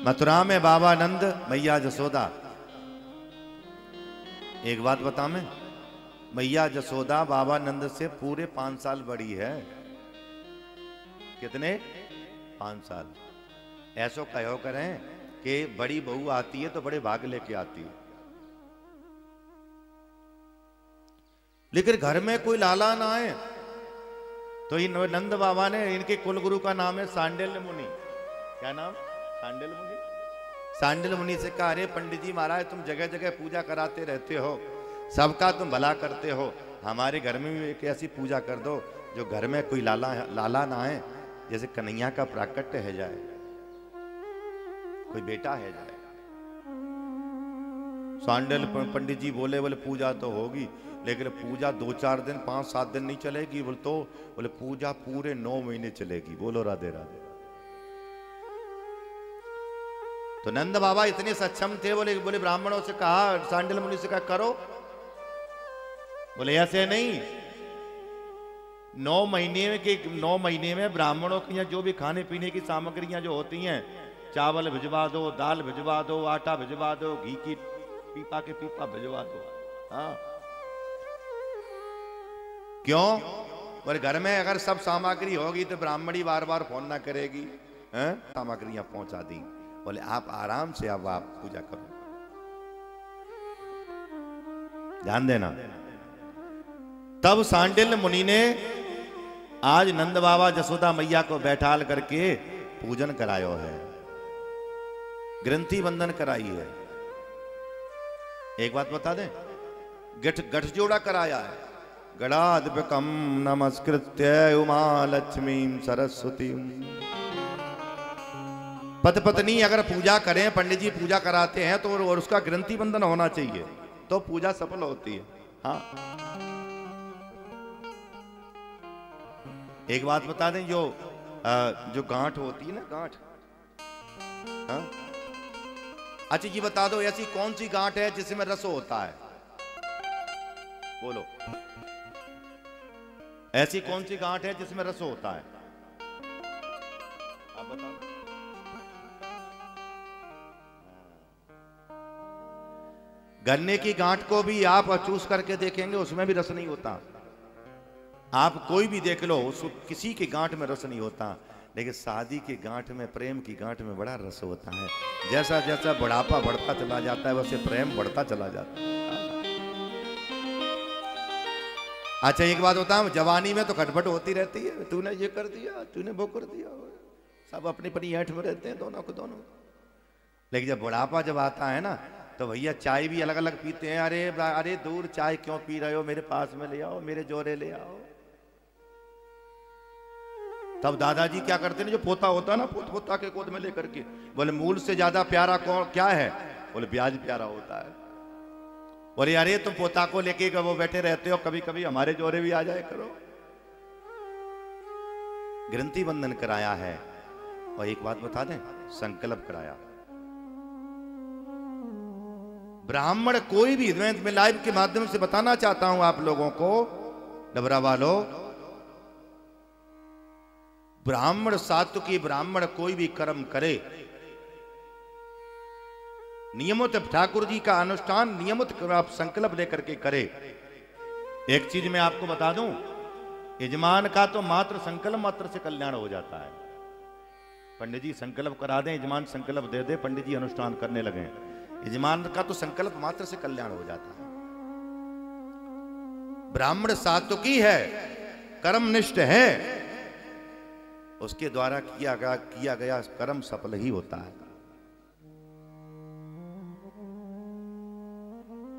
मथुरा में बाबा नंद मैया जसोदा। एक बात बता मैं, मैया जसोदा बाबा नंद से पूरे 5 साल बड़ी है। कितने? 5 साल। ऐसो कहो करें कि बड़ी बहू आती है तो बड़े भाग लेके आती है, लेकिन घर में कोई लाला ना आए तो इन नंद बाबा ने, इनके कुलगुरु का नाम है सांडिल्य मुनि। क्या नाम? सांडिल्य मुनि। सांडिल्य मुनि से कहा, अरे पंडित जी महाराज, तुम जगह जगह पूजा कराते रहते हो, सबका तुम भला करते हो, हमारे घर में भी एक ऐसी पूजा कर दो जो घर में कोई लाला ना आए, जैसे कन्हैया का प्राकट्य है जाए, कोई बेटा है जाए। सांडिल्य पंडित जी बोले पूजा तो होगी, लेकिन पूजा 2-4 दिन 5-7 दिन नहीं चलेगी। बोले पूजा पूरे 9 महीने चलेगी। बोलो राधे राधे। तो नंद बाबा इतने सक्षम थे, बोले ब्राह्मणों से कहा, सांडिल्य मुनि से कहा करो। बोले ऐसे नहीं, 9 महीने में ब्राह्मणों की जो भी खाने पीने की सामग्रियां जो होती हैं, चावल भिजवा दो, दाल भिजवा दो, आटा भिजवा दो, घी की पीपा के पीपा भिजवा दो। हाँ, क्यों? बोले घर में अगर सब सामग्री होगी तो ब्राह्मणी बार बार फोन ना करेगी, हैं? सामग्रियां पहुंचा दी। बोले आप आराम से अब आप पूजा करो, ध्यान देना। तब सांडिल्य मुनि ने आज नंद बाबा जसोदा मैया को बैठाल करके पूजन करायो है, ग्रंथि बंधन कराई है। एक बात बता दें, गठजोड़ा कराया है। गणाधिपकम नमस्कृत्य उमा लक्ष्मी सरस्वती। पति पत्नी अगर पूजा करें, पंडित जी पूजा कराते हैं तो और उसका ग्रंथि बंधन होना चाहिए, तो पूजा सफल होती है। हाँ, एक बात बता दें, जो गांठ होती है ना, गांठ, हाँ? अच्छा जी बता दो, ऐसी कौन सी गांठ है जिसमें रस होता है? बोलो, ऐसी कौन सी गांठ है जिसमें रस होता है? आप बताओ। गन्ने की गांठ को भी आप चूस करके देखेंगे, उसमें भी रस नहीं होता। आप कोई भी देख लो, किसी की गांठ में रस नहीं होता, लेकिन शादी की गांठ में, प्रेम की गांठ में बड़ा रस होता है। जैसा जैसा बुढ़ापा बढ़ता चला जाता है, वैसे प्रेम बढ़ता चला जाता है। अच्छा एक बात बताऊं, जवानी में तो खटपट होती रहती है, तूने ये कर दिया, तूने वो कर दिया, सब अपनी अपनी ऐठ में रहते हैं दोनों को दोनों। लेकिन जब बुढ़ापा जब आता है ना, तो भैया चाय भी अलग अलग पीते हैं। अरे दूर चाय क्यों पी रहे हो, मेरे पास में ले आओ, मेरे जोरे ले आओ। तब दादाजी क्या करते हैं, जो पोता होता है ना, पोता के गोद में लेकर के, बोले मूल से ज्यादा प्यारा कौन क्या है? बोले ब्याज प्यारा होता है। बोले अरे तुम पोता को लेके वो बैठे रहते हो, कभी कभी हमारे जोरे भी आ जाए करो। ग्रंथि बंधन कराया है। और एक बात बता दें, संकल्प कराया। ब्राह्मण कोई भी, मैं लाइव के माध्यम से बताना चाहता हूं आप लोगों को, डबरा वालों, ब्राह्मण सात्विकी ब्राह्मण कोई भी कर्म करे, नियमित ठाकुर जी का अनुष्ठान नियमित आप संकल्प लेकर के करे। एक चीज मैं आपको बता दूं, यजमान का तो मात्र संकल्प मात्र से कल्याण हो जाता है। पंडित जी संकल्प करा दें, यजमान संकल्प दे दे, पंडित जी अनुष्ठान करने लगे, यजमान का तो संकल्प मात्र से कल्याण हो जाता है। ब्राह्मण सात्विकी है, कर्मनिष्ठ है, उसके द्वारा किया गया कर्म सफल ही होता है।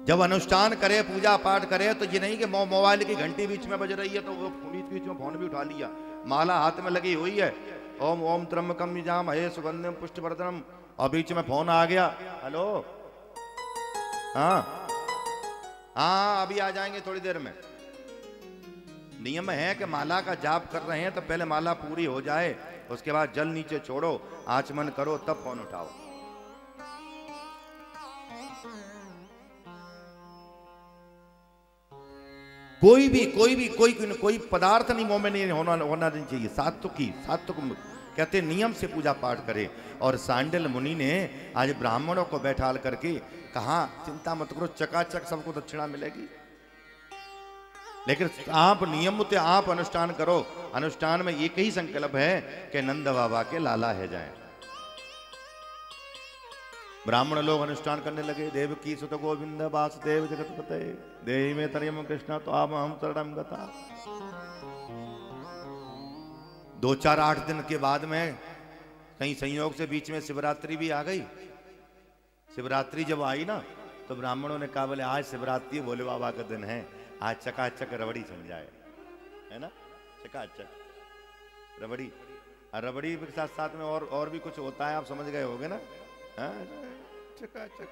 जब अनुष्ठान करे, पूजा पाठ करे, तो ये नहीं कि मोबाइल की घंटी बीच में बज रही है तो वो बीच में फोन भी उठा लिया, माला हाथ में लगी हुई है, ओम ओम त्र्यंबकम यजामहे सुगंधिम पुष्टिवर्धनम, और बीच में फोन आ गया, हेलो, हाँ हाँ अभी आ जाएंगे थोड़ी देर में। नियम है कि माला का जाप कर रहे हैं तो पहले माला पूरी हो जाए, उसके बाद जल नीचे छोड़ो, आचमन करो, तब फोन उठाओ। कोई पदार्थ नहीं मुंह में नहीं होना नहीं चाहिए। सात्विक कहते नियम से पूजा पाठ करे। और सांडिल मुनि ने आज ब्राह्मणों को बैठाल करके कहा चिंता मत करो, चकाचक सबको दक्षिणा मिलेगी, लेकिन आप नियम से आप अनुष्ठान करो। अनुष्ठान में एक ही संकल्प है कि नंद बाबा के लाला है जाए। ब्राह्मण लोग अनुष्ठान करने लगे। देव की सुत गोविंद वासुदेव जगतपते देहि में तरियम कृष्णा तो आप हम शरणम गता। 2 4 8 दिन के बाद में कहीं संयोग से बीच में शिवरात्रि भी आ गई। शिवरात्रि जब आई ना तो ब्राह्मणों ने कहा बोले आज शिवरात्रि भोले बाबा का दिन है, आज चकाचक रबड़ी छन जाए, है ना, चकाचक रबड़ी। और रबड़ी के साथ साथ में और भी कुछ होता है, आप समझ गए होगे ना। चकाचक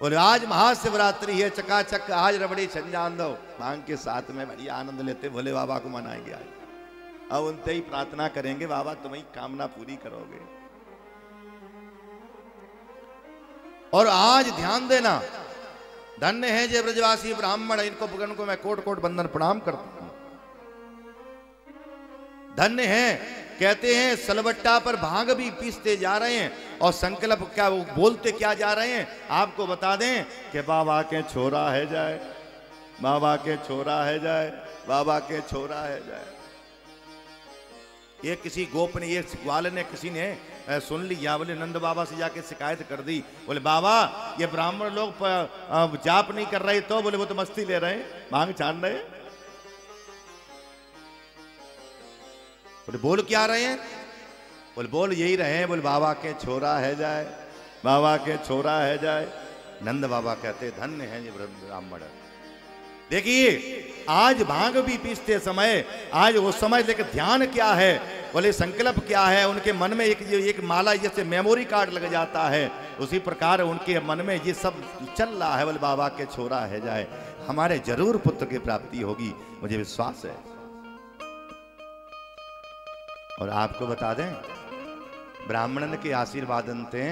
बोले आज महाशिवरात्रि है, चकाचक आज रबड़ी छन जान दो। मांग के साथ में बढ़िया आनंद लेते भोले बाबा को मनाएंगे। आज अब उनसे ही प्रार्थना करेंगे, बाबा तुम्हारी कामना पूरी करोगे। और आज ध्यान देना, धन्य है जे ब्रजवासी ब्राह्मण, इनको मैं कोट कोट बंदन प्रणाम करता हूं। धन्य है, कहते हैं सलबट्टा पर भांग भी पीसते जा रहे हैं और संकल्प क्या वो बोलते क्या जा रहे हैं आपको बता दें कि बाबा के छोरा है जाए, बाबा के छोरा है जाए, बाबा के छोरा है जाए। ये किसी गोप ने, ये ग्वाल ने, किसी ने सुन लिया, बोले नंद बाबा से जाके शिकायत कर दी। बोले बाबा ये ब्राह्मण लोग जाप नहीं कर रहे, तो बोले वो तो मस्ती ले रहे हैं, भांग छान रहे हैं। बोले बोल क्या रहे हैं? बोले बोल यही रहे हैं, बोले बाबा के छोरा है जाए, बाबा के छोरा है जाए। नंद बाबा कहते धन्य है ये ब्राह्मण। देखिए आज भांग भी पीसते समय, आज वो समय लेकर ध्यान क्या है, बोले संकल्प क्या है, उनके मन में एक माला जैसे मेमोरी कार्ड लग जाता है, उसी प्रकार उनके मन में ये सब चल रहा है। बोले बाबा के छोरा है जाए, हमारे जरूर पुत्र की प्राप्ति होगी, मुझे विश्वास है। और आपको बता दें ब्राह्मणन के आशीर्वादन से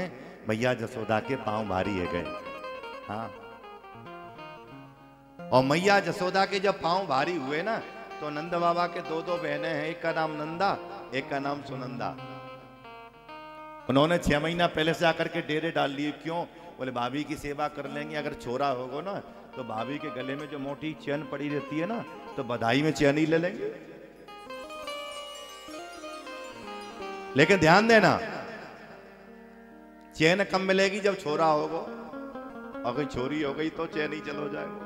मैया जसोदा के पांव भारी है गए। हाँ, और मैया जसोदा के जब पांव भारी हुए ना तो नंद बाबा के 2 बहनें हैं, एक का नाम नंदा, एक का नाम सुनंदा। उन्होंने 6 महीना पहले से आकर के डेरे डाल लिए। क्यों? बोले भाभी की सेवा कर लेंगे, अगर छोरा होगा ना तो भाभी के गले में जो मोटी चैन पड़ी रहती है ना तो बधाई में चैन ही ले लेंगे। लेकिन ध्यान देना चैन कम मिलेगी जब छोरा होगा, और कोई छोरी हो गई तो चैन ही चलो जाएगा।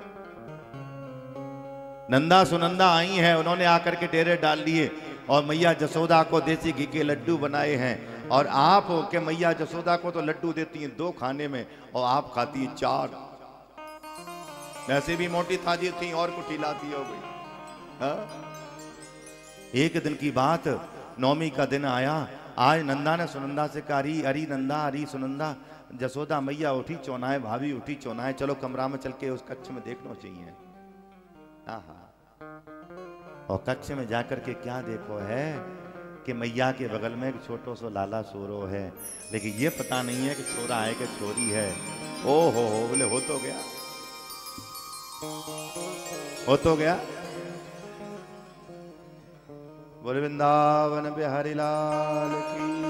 नंदा सुनंदा आई हैं, उन्होंने आकर के डेरे डाल लिए और मैया जसोदा को देसी घी के लड्डू बनाए हैं। और आप के मैया जसोदा को तो लड्डू देती हैं 2 खाने में और आप खाती हैं 4। वैसे भी मोटी ताजी थी और कुछ हिलाती हो गई। एक दिन की बात, नौमी का दिन आया। आज नंदा ने सुनंदा से कहा अरी नंदा, अरी सुनंदा। जसोदा मैया उठी चौनाए, भाभी उठी चौनाए, चलो कमरा में चल के उस कक्ष में देखना चाहिए। और कक्ष में जाकर के क्या देखो है कि मैया के बगल में एक छोटो सो लाला सोरो है, लेकिन ये पता नहीं है कि छोरा है कि छोरी है। ओ हो बोले हो तो गया, हो तो गया। बोले वृंदावन बिहारी लाल की।